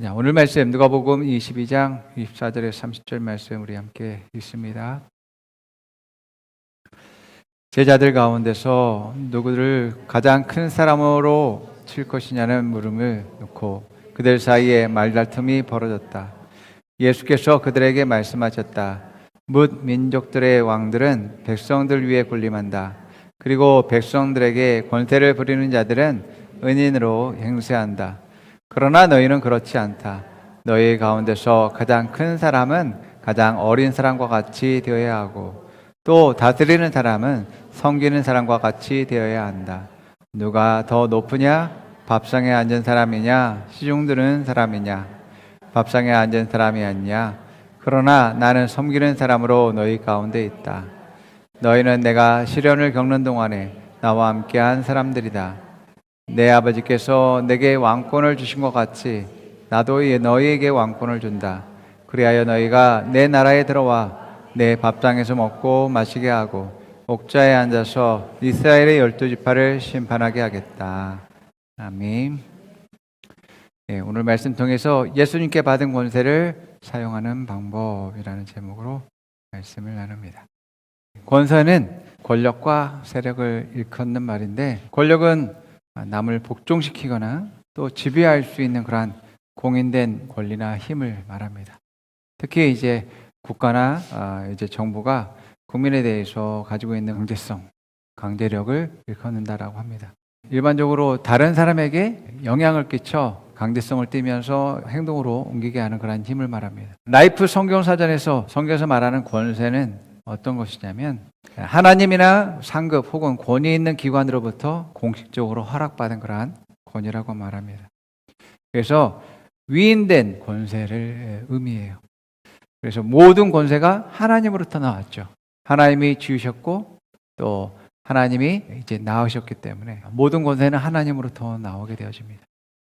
자, 오늘 말씀 누가복음 22장 24절에서 30절 말씀 우리 함께 읽습니다. 제자들 가운데서 누구를 가장 큰 사람으로 칠 것이냐는 물음을 놓고 그들 사이에 말다툼이 벌어졌다. 예수께서 그들에게 말씀하셨다. 뭇 민족들의 왕들은 백성들 위에 군림한다. 그리고 백성들에게 권세를 부리는 자들은 은인으로 행세한다. 그러나 너희는 그렇지 않다. 너희 가운데서 가장 큰 사람은 가장 어린 사람과 같이 되어야 하고 또 다스리는 사람은 섬기는 사람과 같이 되어야 한다. 누가 더 높으냐? 밥상에 앉은 사람이냐? 시중 드는 사람이냐? 밥상에 앉은 사람이 아니냐? 그러나 나는 섬기는 사람으로 너희 가운데 있다. 너희는 내가 시련을 겪는 동안에 나와 함께한 사람들이다. 내 아버지께서 내게 왕권을 주신 것 같이 나도 너희에게 왕권을 준다. 그리하여 너희가 내 나라에 들어와 내 밥상에서 먹고 마시게 하고 옥좌에 앉아서 이스라엘의 12지파를 심판하게 하겠다. 아멘. 네, 오늘 말씀 통해서 예수님께 받은 권세를 사용하는 방법이라는 제목으로 말씀을 나눕니다. 권세는 권력과 세력을 일컫는 말인데, 권력은 남을 복종시키거나 또 지배할 수 있는 그러한 공인된 권리나 힘을 말합니다. 특히 이제 국가나 이제 정부가 국민에 대해서 가지고 있는 강제성, 강제력을 일컫는다라고 합니다. 일반적으로 다른 사람에게 영향을 끼쳐 강제성을 띠면서 행동으로 옮기게 하는 그런 힘을 말합니다. 라이프 성경사전에서 성경에서 말하는 권세는 어떤 것이냐면 하나님이나 상급 혹은 권위 있는 기관으로부터 공식적으로 허락받은 그러한 권위라고 말합니다. 그래서 위임된 권세를 의미해요. 그래서 모든 권세가 하나님으로부터 나왔죠. 하나님이 지으셨고 또 하나님이 이제 낳으셨기 때문에 모든 권세는 하나님으로부터 나오게 되어집니다.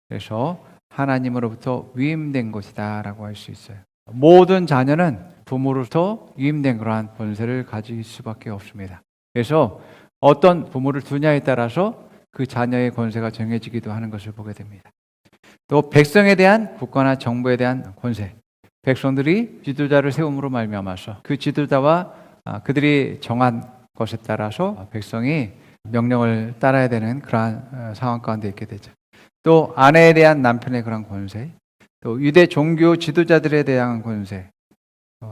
그래서 하나님으로부터 위임된 것이다 라고 할 수 있어요. 모든 자녀는 부모로부터 위임된 그러한 권세를 가질 수밖에 없습니다. 그래서 어떤 부모를 두냐에 따라서 그 자녀의 권세가 정해지기도 하는 것을 보게 됩니다. 또 백성에 대한 국가나 정부에 대한 권세, 백성들이 지도자를 세움으로 말미암아서 그 지도자와 그들이 정한 것에 따라서 백성이 명령을 따라야 되는 그러한 상황 가운데 있게 되죠. 또 아내에 대한 남편의 그런 권세, 또 유대 종교 지도자들에 대한 권세,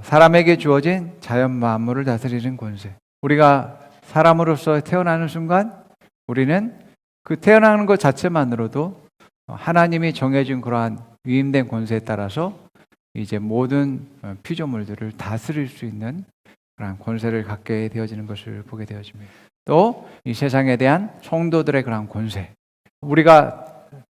사람에게 주어진 자연 만물을 다스리는 권세. 우리가 사람으로서 태어나는 순간 우리는 그 태어나는 것 자체만으로도 하나님이 정해준 그러한 위임된 권세에 따라서 이제 모든 피조물들을 다스릴 수 있는 그런 권세를 갖게 되어지는 것을 보게 되어집니다. 또 이 세상에 대한 성도들의 그런 권세. 우리가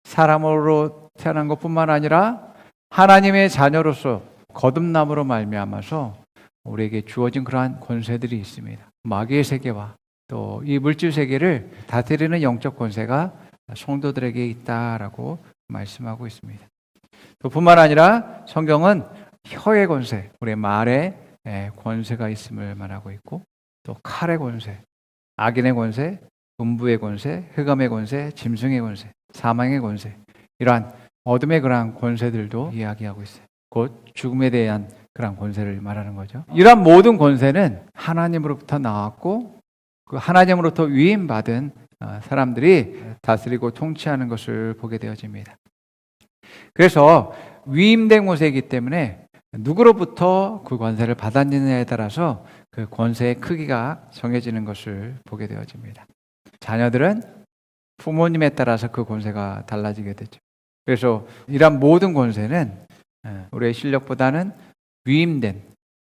사람으로 태어난 것뿐만 아니라 하나님의 자녀로서 거듭남으로 말미암아서 우리에게 주어진 그러한 권세들이 있습니다. 마귀의 세계와 또 이 물질 세계를 다스리는 영적 권세가 성도들에게 있다라고 말씀하고 있습니다. 또 뿐만 아니라 성경은 혀의 권세, 우리의 말에 권세가 있음을 말하고 있고 또 칼의 권세, 악인의 권세, 음부의 권세, 흑암의 권세, 짐승의 권세, 사망의 권세, 이러한 어둠의 그러한 권세들도 이야기하고 있어요. 곧 죽음에 대한 그런 권세를 말하는 거죠. 이러한 모든 권세는 하나님으로부터 나왔고 그 하나님으로부터 위임받은 사람들이 다스리고 통치하는 것을 보게 되어집니다. 그래서 위임된 권세이기 때문에 누구로부터 그 권세를 받았느냐에 따라서 그 권세의 크기가 정해지는 것을 보게 되어집니다. 자녀들은 부모님에 따라서 그 권세가 달라지게 되죠. 그래서 이러한 모든 권세는 우리의 실력보다는 위임된,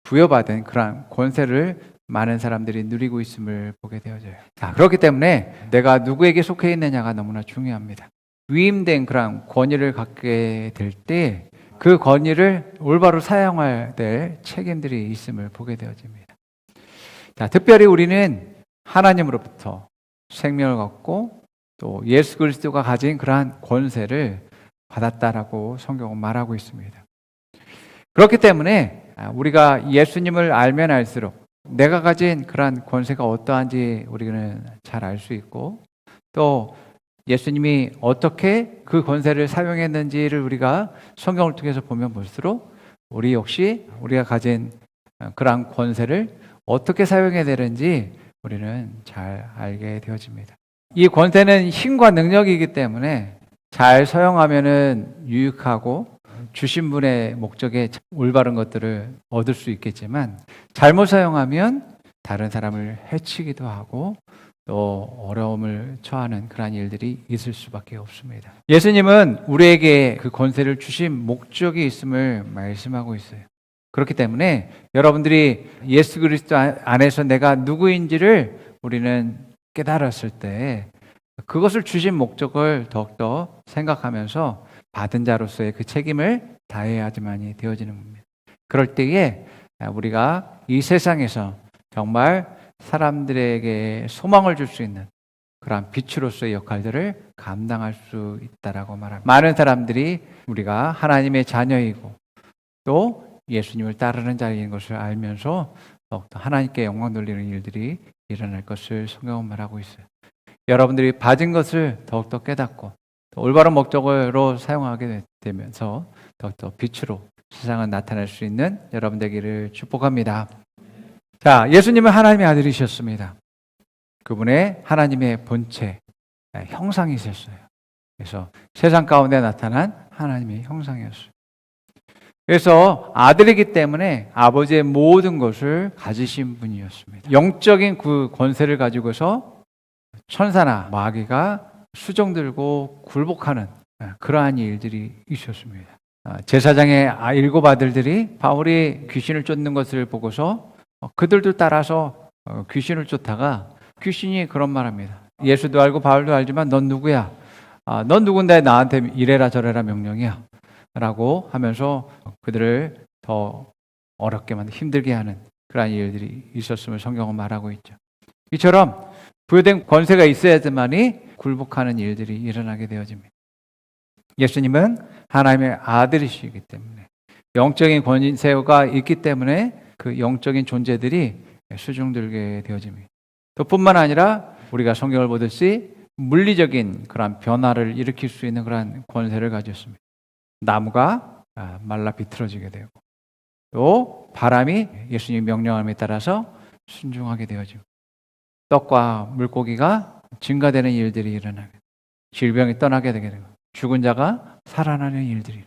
부여받은 그러한 권세를 많은 사람들이 누리고 있음을 보게 되어져요. 그렇기 때문에 내가 누구에게 속해 있느냐가 너무나 중요합니다. 위임된 그러한 권위를 갖게 될 때 그 권위를 올바로 사용해야 될 책임들이 있음을 보게 되어집니다. 자, 특별히 우리는 하나님으로부터 생명을 갖고 또 예수 그리스도가 가진 그러한 권세를 받았다라고 성경은 말하고 있습니다. 그렇기 때문에 우리가 예수님을 알면 알수록 내가 가진 그러한 권세가 어떠한지 우리는 잘 알 수 있고 또 예수님이 어떻게 그 권세를 사용했는지를 우리가 성경을 통해서 보면 볼수록 우리 역시 우리가 가진 그러한 권세를 어떻게 사용해야 되는지 우리는 잘 알게 되어집니다. 이 권세는 힘과 능력이기 때문에 잘 사용하면은 유익하고 주신 분의 목적에 올바른 것들을 얻을 수 있겠지만 잘못 사용하면 다른 사람을 해치기도 하고 또 어려움을 처하는 그러한 일들이 있을 수밖에 없습니다. 예수님은 우리에게 그 권세를 주신 목적이 있음을 말씀하고 있어요. 그렇기 때문에 여러분들이 예수 그리스도 안에서 내가 누구인지를 우리는 깨달았을 때 그것을 주신 목적을 더욱더 생각하면서 받은 자로서의 그 책임을 다해야지만이 되어지는 겁니다. 그럴 때에 우리가 이 세상에서 정말 사람들에게 소망을 줄 수 있는 그러한 빛으로서의 역할들을 감당할 수 있다라고 말합니다. 많은 사람들이 우리가 하나님의 자녀이고 또 예수님을 따르는 자인 것을 알면서 더욱더 하나님께 영광 돌리는 일들이 일어날 것을 성경은 말하고 있어요. 여러분들이 받은 것을 더욱더 깨닫고 올바른 목적으로 사용하게 되면서 더욱더 빛으로 세상을 나타낼 수 있는 여러분 되기를 축복합니다. 자, 예수님은 하나님의 아들이셨습니다. 그분의 하나님의 본체, 형상이셨어요. 그래서 세상 가운데 나타난 하나님의 형상이었어요. 그래서 아들이기 때문에 아버지의 모든 것을 가지신 분이었습니다. 영적인 그 권세를 가지고서 천사나 마귀가 수종들고 굴복하는 그러한 일들이 있었습니다. 제사장의 7 아들들이 바울이 귀신을 쫓는 것을 보고서 그들도 따라서 귀신을 쫓다가 귀신이 그런 말합니다. 예수도 알고 바울도 알지만 넌 누구야? 넌 누군데 나한테 이래라 저래라 명령이야? 라고 하면서 그들을 더 어렵게 만들고 힘들게 하는 그러한 일들이 있었음을 성경은 말하고 있죠. 이처럼 부여된 권세가 있어야지만이 굴복하는 일들이 일어나게 되어집니다. 예수님은 하나님의 아들이시기 때문에 영적인 권세가 있기 때문에 그 영적인 존재들이 수중들게 되어집니다. 또 뿐만 아니라 우리가 성경을 보듯이 물리적인 그런 변화를 일으킬 수 있는 그런 권세를 가졌습니다. 나무가 말라 비틀어지게 되고 또 바람이 예수님 명령함에 따라서 순종하게 되어지고 떡과 물고기가 증가되는 일들이 일어나게 질병이 떠나게 되게 되고 죽은 자가 살아나는 일들이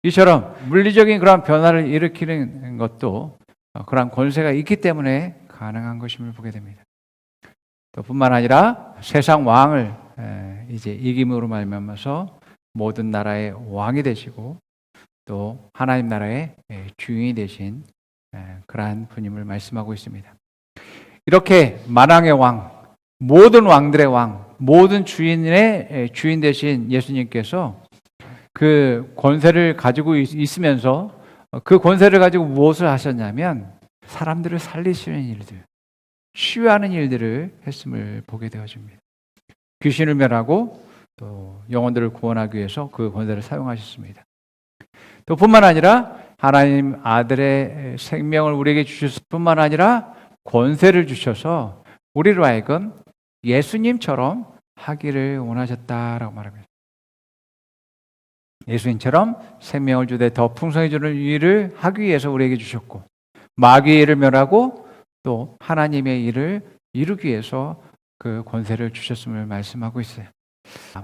이처럼 물리적인 그런 변화를 일으키는 것도 그런 권세가 있기 때문에 가능한 것임을 보게 됩니다. 또 뿐만 아니라 세상 왕을 이제 이김으로 말미암아서 모든 나라의 왕이 되시고 또 하나님 나라의 주인이 되신 그러한 분임을 말씀하고 있습니다. 이렇게 만왕의 왕, 모든 왕들의 왕, 모든 주인의 주인 되신 예수님께서 그 권세를 가지고 있으면서 그 권세를 가지고 무엇을 하셨냐면 사람들을 살리시는 일들, 치유하는 일들을 했음을 보게 되어집니다. 귀신을 멸하고 또 영혼들을 구원하기 위해서 그 권세를 사용하셨습니다. 또 뿐만 아니라 하나님 아들의 생명을 우리에게 주셨을 뿐만 아니라 권세를 주셔서 우리로 하여금 예수님처럼 하기를 원하셨다라고 말합니다. 예수님처럼 생명을 주되 더 풍성히 주는 일을 하기 위해서 우리에게 주셨고 마귀의 일을 멸하고 또 하나님의 일을 이루기 위해서 그 권세를 주셨음을 말씀하고 있어요.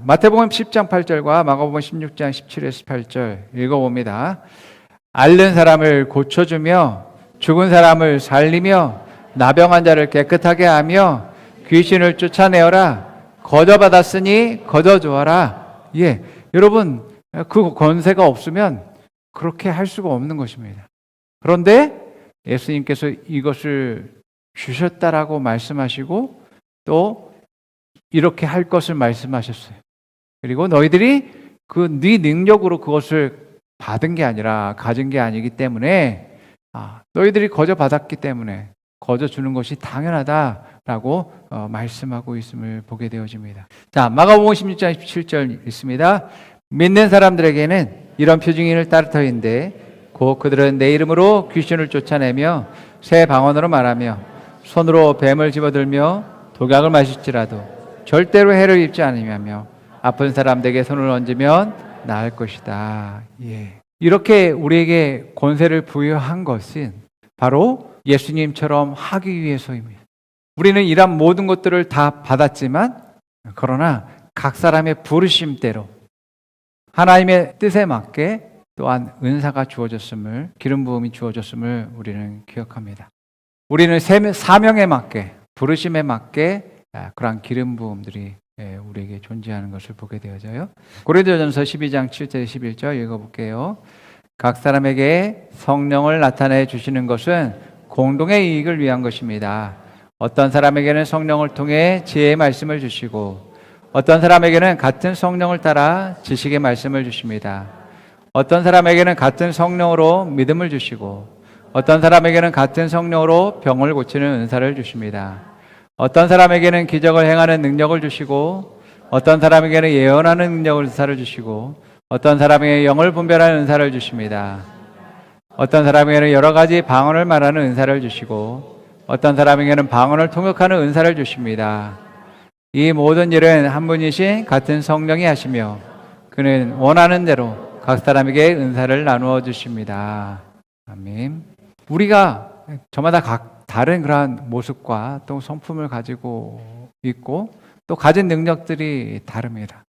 마태복음 10장 8절과 마가복음 16장 17에서 18절 읽어봅니다. 앓는 사람을 고쳐주며 죽은 사람을 살리며 나병한 자를 깨끗하게 하며 귀신을 쫓아내어라. 거저받았으니 거저주어라. 예, 여러분 그 권세가 없으면 그렇게 할 수가 없는 것입니다. 그런데 예수님께서 이것을 주셨다라고 말씀하시고 또 이렇게 할 것을 말씀하셨어요. 그리고 너희들이 그 네 능력으로 그것을 받은 게 아니라 가진 게 아니기 때문에 너희들이 거저 받았기 때문에 거저 주는 것이 당연하다라고 말씀하고 있음을 보게 되어집니다. 자, 마가복음 16장 17절 있습니다. 믿는 사람들에게는 이런 표징을 따를 터인데 곧 그들은 내 이름으로 귀신을 쫓아내며 새 방언으로 말하며 손으로 뱀을 집어들며 독약을 마실지라도 절대로 해를 입지 않으며 아픈 사람들에게 손을 얹으면 나을 것이다. 예. 이렇게 우리에게 권세를 부여한 것은 바로 예수님처럼 하기 위해서입니다. 우리는 이런 모든 것들을 다 받았지만 그러나 각 사람의 부르심대로 하나님의 뜻에 맞게 또한 은사가 주어졌음을, 기름 부음이 주어졌음을 우리는 기억합니다. 우리는 사명에 맞게, 부르심에 맞게 그러한 기름 부음들이 우리에게 존재하는 것을 보게 되어져요. 고린도전서 12장 7절 11절 읽어볼게요. 각 사람에게 성령을 나타내 주시는 것은 공동의 이익을 위한 것입니다. 어떤 사람에게는 성령을 통해 지혜의 말씀을 주시고 어떤 사람에게는 같은 성령을 따라 지식의 말씀을 주십니다. 어떤 사람에게는 같은 성령으로 믿음을 주시고 어떤 사람에게는 같은 성령으로 병을 고치는 은사를 주십니다. 어떤 사람에게는 기적을 행하는 능력을 주시고 어떤 사람에게는 예언하는 능력을 은사를 주시고 어떤 사람에게 영을 분별하는 은사를 주십니다. 어떤 사람에게는 여러 가지 방언을 말하는 은사를 주시고 어떤 사람에게는 방언을 통역하는 은사를 주십니다. 이 모든 일은 한 분이신 같은 성령이 하시며 그는 원하는 대로 각 사람에게 은사를 나누어 주십니다. 아멘. 우리가 저마다 각 다른 그러한 모습과 또 성품을 가지고 있고 또 가진 능력들이 다릅니다.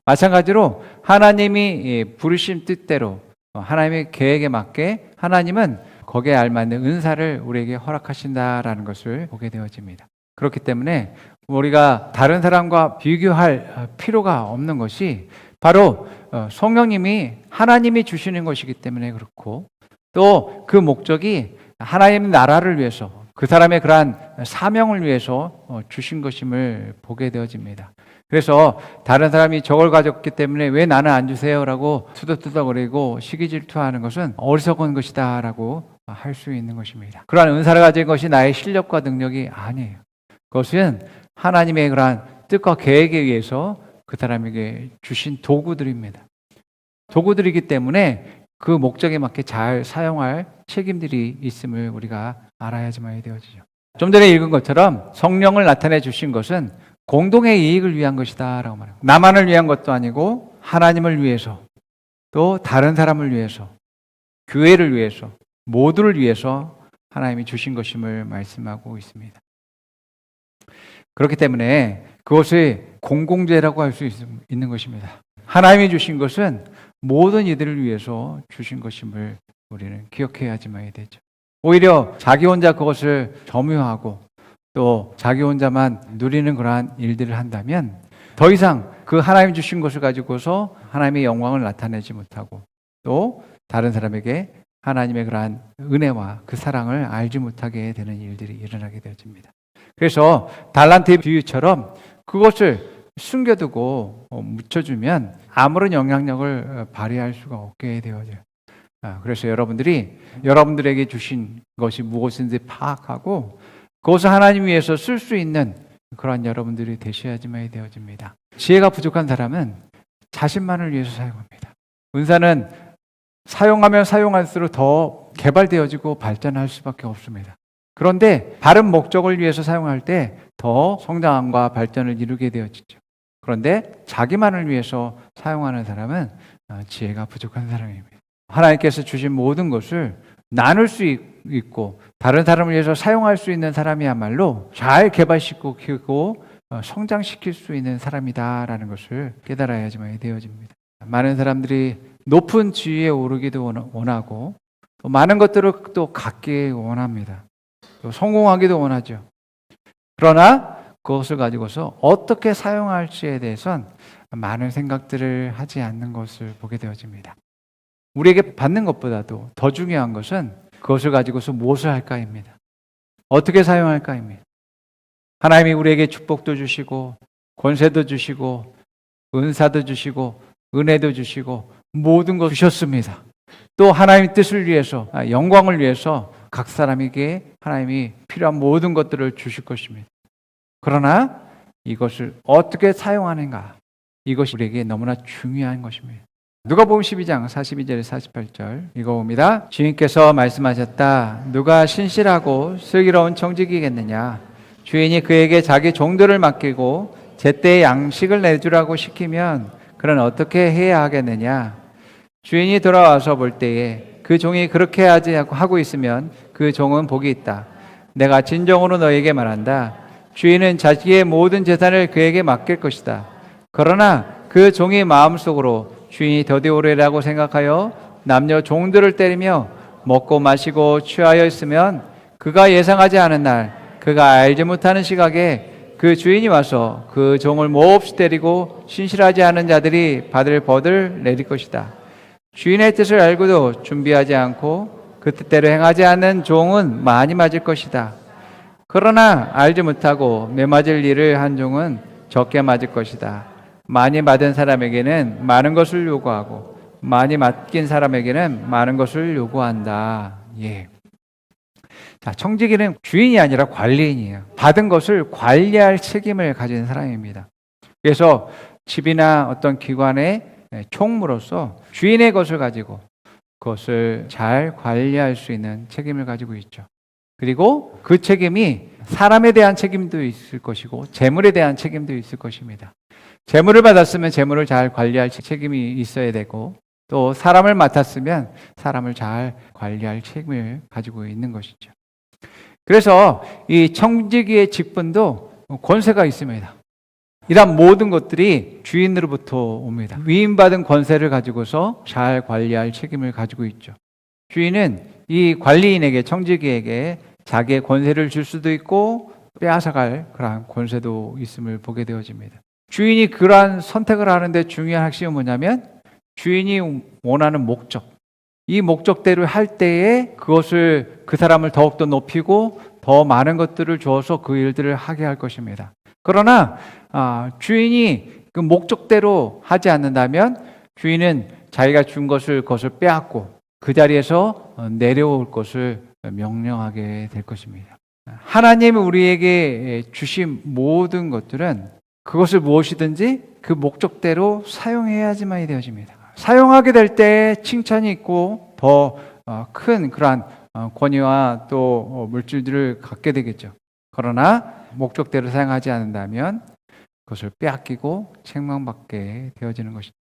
마찬가지로 하나님이 부르신 뜻대로 하나님의 계획에 맞게 하나님은 거기에 알맞는 은사를 우리에게 허락하신다라는 것을 보게 되어집니다. 그렇기 때문에 우리가 다른 사람과 비교할 필요가 없는 것이 바로 성령님이 하나님이 주시는 것이기 때문에 그렇고 또 그 목적이 하나님의 나라를 위해서 그 사람의 그러한 사명을 위해서 주신 것임을 보게 되어집니다. 그래서 다른 사람이 저걸 가졌기 때문에 왜 나는 안 주세요라고 투덕투덕거리고 시기질투하는 것은 어리석은 것이다 라고 할 수 있는 것입니다. 그러한 은사를 가진 것이 나의 실력과 능력이 아니에요. 그것은 하나님의 그러한 뜻과 계획에 의해서 그 사람에게 주신 도구들입니다. 도구들이기 때문에 그 목적에 맞게 잘 사용할 책임들이 있음을 우리가 알아야지만 되어지죠. 좀 전에 읽은 것처럼 성령을 나타내 주신 것은 공동의 이익을 위한 것이다 라고 말합니다. 나만을 위한 것도 아니고 하나님을 위해서 또 다른 사람을 위해서 교회를 위해서 모두를 위해서 하나님이 주신 것임을 말씀하고 있습니다. 그렇기 때문에 그것을 공공재라고 할 수 있는 것입니다. 하나님이 주신 것은 모든 이들을 위해서 주신 것임을 우리는 기억해야지만 되죠. 오히려 자기 혼자 그것을 점유하고 또 자기 혼자만 누리는 그러한 일들을 한다면 더 이상 그 하나님 주신 것을 가지고서 하나님의 영광을 나타내지 못하고 또 다른 사람에게 하나님의 그러한 은혜와 그 사랑을 알지 못하게 되는 일들이 일어나게 되어집니다. 그래서 달란트의 비유처럼 그것을 숨겨두고 묻혀주면 아무런 영향력을 발휘할 수가 없게 되어져요. 그래서 여러분들에게 주신 것이 무엇인지 파악하고 그것을 하나님 위해서 쓸 수 있는 그러한 여러분들이 되셔야지만 되어집니다. 지혜가 부족한 사람은 자신만을 위해서 사용합니다. 은사는 사용하면 사용할수록 더 개발되어지고 발전할 수밖에 없습니다. 그런데 바른 목적을 위해서 사용할 때 더 성장과 발전을 이루게 되어지죠. 그런데 자기만을 위해서 사용하는 사람은 지혜가 부족한 사람입니다. 하나님께서 주신 모든 것을 나눌 수 있고 다른 사람을 위해서 사용할 수 있는 사람이야말로 잘 개발시키고 키우고 성장시킬 수 있는 사람이다라는 것을 깨달아야지만 되어집니다. 많은 사람들이 높은 지위에 오르기도 원하고 또 많은 것들을 또 갖기 원합니다. 또 성공하기도 원하죠. 그러나 그것을 가지고서 어떻게 사용할지에 대해선 많은 생각들을 하지 않는 것을 보게 되어집니다. 우리에게 받는 것보다도 더 중요한 것은 그것을 가지고서 무엇을 할까입니다. 어떻게 사용할까입니다. 하나님이 우리에게 축복도 주시고 권세도 주시고 은사도 주시고 은혜도 주시고 모든 것 주셨습니다. 또 하나님의 뜻을 위해서 영광을 위해서 각 사람에게 하나님이 필요한 모든 것들을 주실 것입니다. 그러나 이것을 어떻게 사용하는가 이것이 우리에게 너무나 중요한 것입니다. 누가복음 12장 42절 48절 읽어봅니다. 주인께서 말씀하셨다. 누가 신실하고 슬기로운 청지기겠느냐. 주인이 그에게 자기 종들을 맡기고 제때 양식을 내주라고 시키면 그는 어떻게 해야 하겠느냐? 주인이 돌아와서 볼 때에 그 종이 그렇게 하고 있으면 그 종은 복이 있다. 내가 진정으로 너에게 말한다. 주인은 자기의 모든 재산을 그에게 맡길 것이다. 그러나 그 종이 마음속으로 주인이 더디 오래라고 생각하여 남녀 종들을 때리며 먹고 마시고 취하여 있으면 그가 예상하지 않은 날 그가 알지 못하는 시각에 그 주인이 와서 그 종을 몹시 때리고 신실하지 않은 자들이 받을 벌을 내릴 것이다. 주인의 뜻을 알고도 준비하지 않고 그 뜻대로 행하지 않는 종은 많이 맞을 것이다. 그러나 알지 못하고 매맞을 일을 한 종은 적게 맞을 것이다. 많이 받은 사람에게는 많은 것을 요구하고 많이 맡긴 사람에게는 많은 것을 요구한다. 예. 자, 청지기는 주인이 아니라 관리인이에요. 받은 것을 관리할 책임을 가진 사람입니다. 그래서 집이나 어떤 기관의 총무로서 주인의 것을 가지고 그것을 잘 관리할 수 있는 책임을 가지고 있죠. 그리고 그 책임이 사람에 대한 책임도 있을 것이고 재물에 대한 책임도 있을 것입니다. 재물을 받았으면 재물을 잘 관리할 책임이 있어야 되고 또 사람을 맡았으면 사람을 잘 관리할 책임을 가지고 있는 것이죠. 그래서 이 청지기의 직분도 권세가 있습니다. 이런 모든 것들이 주인으로부터 옵니다. 위임받은 권세를 가지고서 잘 관리할 책임을 가지고 있죠. 주인은 이 관리인에게, 청지기에게 자기의 권세를 줄 수도 있고 빼앗아갈 그러한 권세도 있음을 보게 되어집니다. 주인이 그러한 선택을 하는데 중요한 핵심은 뭐냐면 주인이 원하는 목적, 이 목적대로 할 때에 그것을 그 사람을 더욱더 높이고 더 많은 것들을 주어서 그 일들을 하게 할 것입니다. 그러나 주인이 그 목적대로 하지 않는다면 주인은 자기가 준 것을 그것을 빼앗고 그 자리에서 내려올 것을 명령하게 될 것입니다. 하나님이 우리에게 주신 모든 것들은 그것을 무엇이든지 그 목적대로 사용해야지만이 되어집니다. 사용하게 될 때 칭찬이 있고 더 큰 그러한 권위와 또 물질들을 갖게 되겠죠. 그러나 목적대로 사용하지 않는다면 그것을 빼앗기고 책망받게 되어지는 것입니다.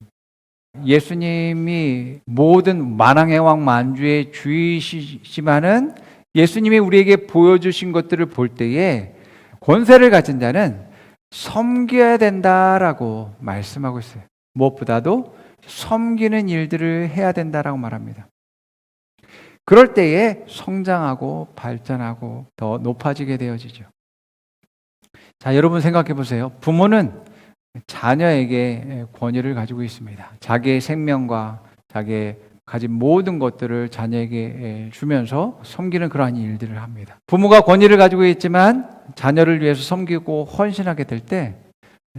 예수님이 모든 만왕의 왕 만주의 주이시지만은 예수님이 우리에게 보여주신 것들을 볼 때에 권세를 가진 자는 섬겨야 된다라고 말씀하고 있어요. 무엇보다도 섬기는 일들을 해야 된다라고 말합니다. 그럴 때에 성장하고 발전하고 더 높아지게 되어지죠. 자, 여러분 생각해 보세요. 부모는 자녀에게 권위를 가지고 있습니다. 자기의 생명과 자기의 가진 모든 것들을 자녀에게 주면서 섬기는 그러한 일들을 합니다. 부모가 권위를 가지고 있지만 자녀를 위해서 섬기고 헌신하게 될 때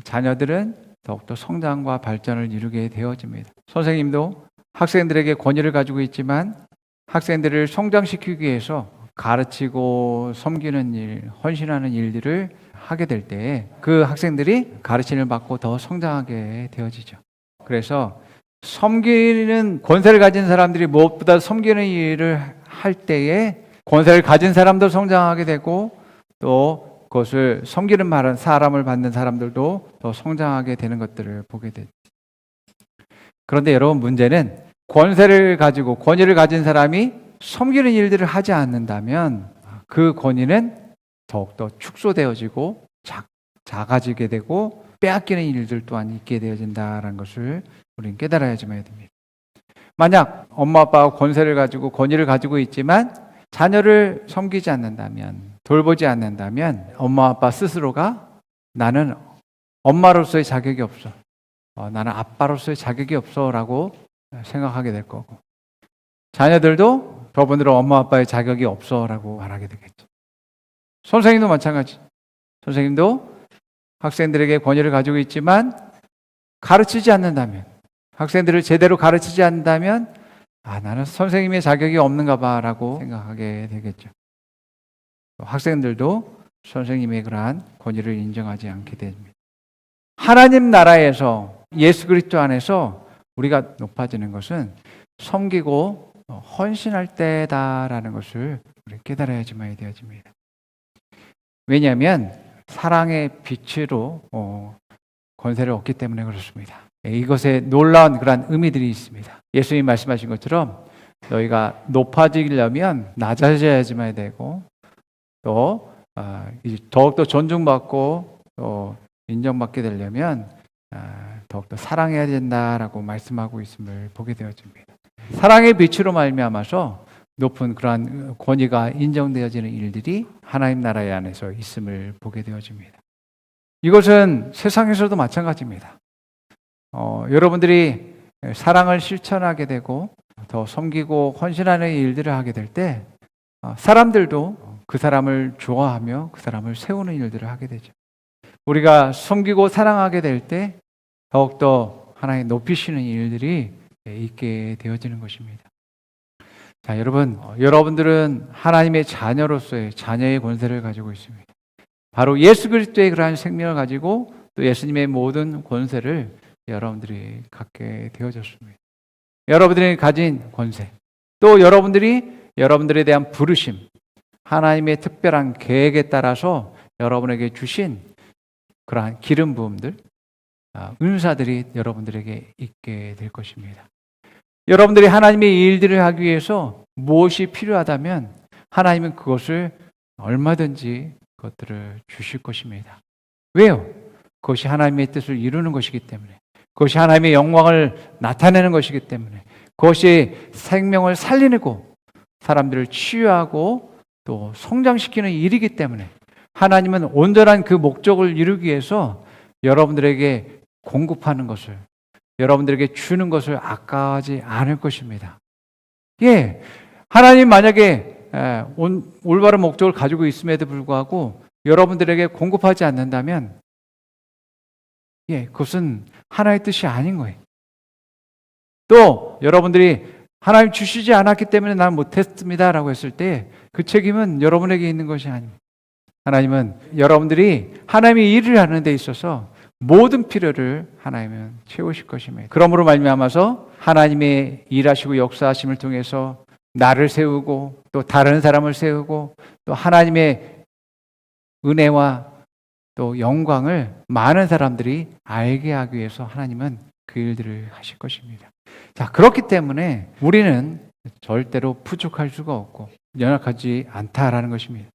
자녀들은 더욱더 성장과 발전을 이루게 되어집니다. 선생님도 학생들에게 권위를 가지고 있지만 학생들을 성장시키기 위해서 가르치고 섬기는 일, 헌신하는 일들을 하게 될 때 그 학생들이 가르침을 받고 더 성장하게 되어지죠. 그래서 섬기는 권세를 가진 사람들이 무엇보다 섬기는 일을 할 때에 권세를 가진 사람도 성장하게 되고 또 그것을 섬기는 사람을 받는 사람들도 더 성장하게 되는 것들을 보게 되죠. 그런데 여러분 문제는 권세를 가지고 권위를 가진 사람이 섬기는 일들을 하지 않는다면 그 권위는 더욱더 축소되어지고 작아지게 되고 빼앗기는 일들 또한 있게 되어진다는 것을 우리는 깨달아야지만 됩니다. 만약 엄마 아빠가 권세를 가지고 권위를 가지고 있지만 자녀를 섬기지 않는다면 돌보지 않는다면 엄마 아빠 스스로가 나는 엄마로서의 자격이 없어. 나는 아빠로서의 자격이 없어 라고 생각하게 될 거고 자녀들도 저분들은 엄마 아빠의 자격이 없어 라고 말하게 되겠죠. 선생님도 마찬가지. 선생님도 학생들에게 권위를 가지고 있지만 가르치지 않는다면 학생들을 제대로 가르치지 않는다면 나는 선생님의 자격이 없는가 봐 라고 생각하게 되겠죠. 학생들도 선생님의 그러한 권위를 인정하지 않게 됩니다. 하나님 나라에서 예수 그리스도 안에서 우리가 높아지는 것은 섬기고 헌신할 때다라는 것을 우리 깨달아야지만 되어집니다. 왜냐하면 사랑의 빛으로 권세를 얻기 때문에 그렇습니다. 이것에 놀라운 그러한 의미들이 있습니다. 예수님이 말씀하신 것처럼 너희가 높아지려면 낮아져야지만 되고 또 더욱더 존중받고 또 인정받게 되려면 더욱더 사랑해야 된다라고 말씀하고 있음을 보게 되어집니다. 사랑의 빛으로 말미암아서 높은 그러한 권위가 인정되어지는 일들이 하나님 나라 안에서 있음을 보게 되어집니다. 이것은 세상에서도 마찬가지입니다. 여러분들이 사랑을 실천하게 되고 더 섬기고 헌신하는 일들을 하게 될 때 사람들도 그 사람을 좋아하며 그 사람을 세우는 일들을 하게 되죠. 우리가 섬기고 사랑하게 될 때 더욱더 하나님 높이시는 일들이 있게 되어지는 것입니다. 자, 여러분들은 하나님의 자녀로서의 자녀의 권세를 가지고 있습니다. 바로 예수 그리스도의 그러한 생명을 가지고 또 예수님의 모든 권세를 여러분들이 갖게 되어졌습니다. 여러분들이 가진 권세, 또 여러분들에 대한 부르심, 하나님의 특별한 계획에 따라서 여러분에게 주신 그러한 기름 부음들, 은사들이 여러분들에게 있게 될 것입니다. 여러분들이 하나님의 일들을 하기 위해서 무엇이 필요하다면 하나님은 그것을 얼마든지 그것들을 주실 것입니다. 왜요? 그것이 하나님의 뜻을 이루는 것이기 때문에, 그것이 하나님의 영광을 나타내는 것이기 때문에, 그것이 생명을 살리고 사람들을 치유하고 또 성장시키는 일이기 때문에 하나님은 온전한 그 목적을 이루기 위해서 여러분들에게 공급하는 것을, 여러분들에게 주는 것을 아까워하지 않을 것입니다. 예, 하나님 만약에 올바른 목적을 가지고 있음에도 불구하고 여러분들에게 공급하지 않는다면 그것은 하나님의 뜻이 아닌 거예요. 또 여러분들이 하나님 주시지 않았기 때문에 난 못했습니다 라고 했을 때 그 책임은 여러분에게 있는 것이 아닙니다. 하나님은 여러분들이 하나님의 일을 하는 데 있어서 모든 필요를 하나님은 채우실 것입니다. 그러므로 말미암아서 하나님의 일하시고 역사하심을 통해서 나를 세우고 또 다른 사람을 세우고 또 하나님의 은혜와 또 영광을 많은 사람들이 알게 하기 위해서 하나님은 그 일들을 하실 것입니다. 자, 그렇기 때문에 우리는 절대로 부족할 수가 없고 연약하지 않다라는 것입니다.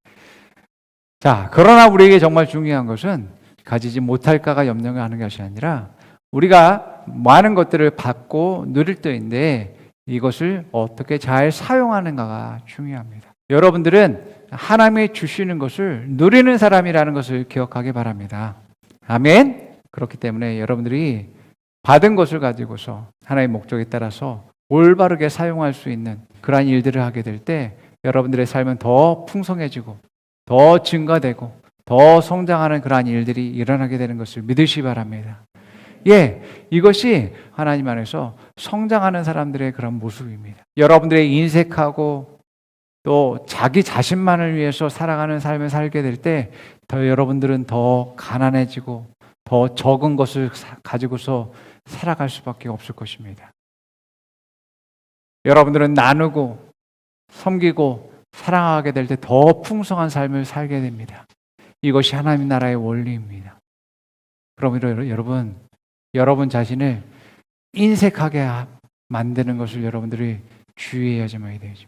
자, 그러나 우리에게 정말 중요한 것은 가지지 못할까가 염려를 하는 것이 아니라 우리가 많은 것들을 받고 누릴 때인데 이것을 어떻게 잘 사용하는가가 중요합니다. 여러분들은 하나님이 주시는 것을 누리는 사람이라는 것을 기억하기 바랍니다. 아멘. 그렇기 때문에 여러분들이 받은 것을 가지고서 하나님의 목적에 따라서 올바르게 사용할 수 있는 그러한 일들을 하게 될 때 여러분들의 삶은 더 풍성해지고 더 증가되고 더 성장하는 그러한 일들이 일어나게 되는 것을 믿으시기 바랍니다. 이것이 하나님 안에서 성장하는 사람들의 그런 모습입니다. 여러분들의 인색하고 또 자기 자신만을 위해서 살아가는 삶을 살게 될 때 더 여러분들은 더 가난해지고 더 적은 것을 가지고서 살아갈 수밖에 없을 것입니다. 여러분들은 나누고 섬기고 사랑하게 될 때 더 풍성한 삶을 살게 됩니다. 이것이 하나님 나라의 원리입니다. 그러므로 여러분 자신을 인색하게 만드는 것을 여러분들이 주의해야지만 되죠.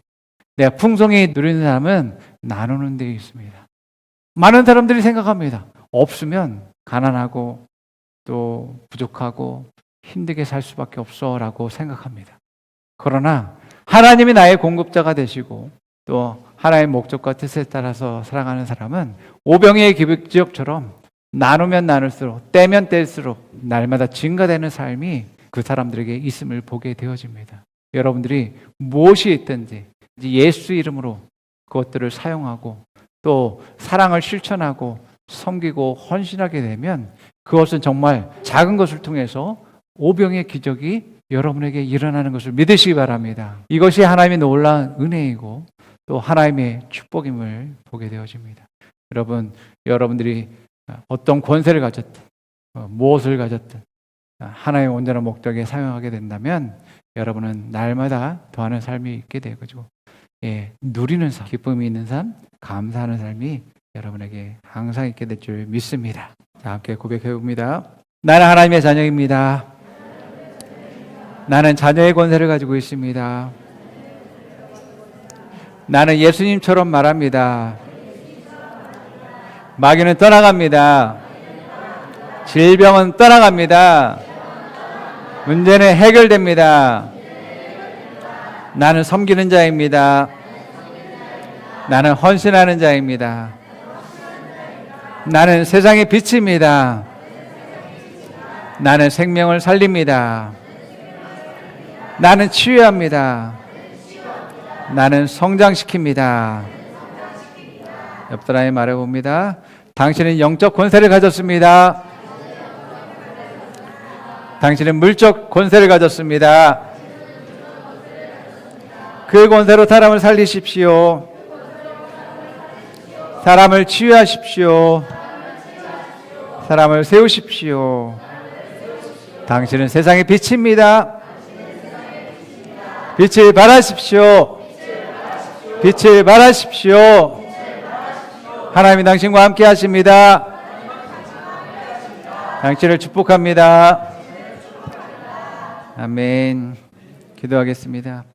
내가 풍성히 누리는 사람은 나누는 데 있습니다. 많은 사람들이 생각합니다. 없으면 가난하고 또 부족하고 힘들게 살 수밖에 없어라고 생각합니다. 그러나 하나님이 나의 공급자가 되시고 또 하나님의 목적과 뜻에 따라서 살아가는 사람은 오병이의 기적처럼 나누면 나눌수록 떼면 뗄수록 날마다 증가되는 삶이 그 사람들에게 있음을 보게 되어집니다. 여러분들이 무엇이 있든지 예수 이름으로 그것들을 사용하고 또 사랑을 실천하고 섬기고 헌신하게 되면 그것은 정말 작은 것을 통해서 오병의 기적이 여러분에게 일어나는 것을 믿으시기 바랍니다. 이것이 하나님의 놀라운 은혜이고 또 하나님의 축복임을 보게 되어집니다. 여러분들이 어떤 권세를 가졌든 무엇을 가졌든 하나님의 온전한 목적에 사용하게 된다면 여러분은 날마다 더하는 삶이 있게 되고 누리는 삶, 기쁨이 있는 삶, 감사하는 삶이 여러분에게 항상 있게 될 줄 믿습니다. 자, 함께 고백해 봅니다. 나는 하나님의 자녀입니다. 나는 자녀의 권세를 가지고 있습니다. 나는 예수님처럼 말합니다. 마귀는 떠나갑니다. 질병은 떠나갑니다. 문제는 해결됩니다. 나는 섬기는 자입니다. 나는 헌신하는 자입니다. 나는 세상의 빛입니다. 나는 생명을 살립니다. 나는 치유합니다. 나는 성장시킵니다. 옆 사람이 말해봅니다. 당신은 영적 권세를 가졌습니다. 당신은 물적 권세를 가졌습니다. 그 권세로 사람을 살리십시오. 사람을 치유하십시오. 사람을 세우십시오. 당신은 세상의 빛입니다. 빛을 발하십시오. 빛을 발하십시오. 하나님이 당신과 함께 하십니다. 당신을 축복합니다. 아멘. 기도하겠습니다.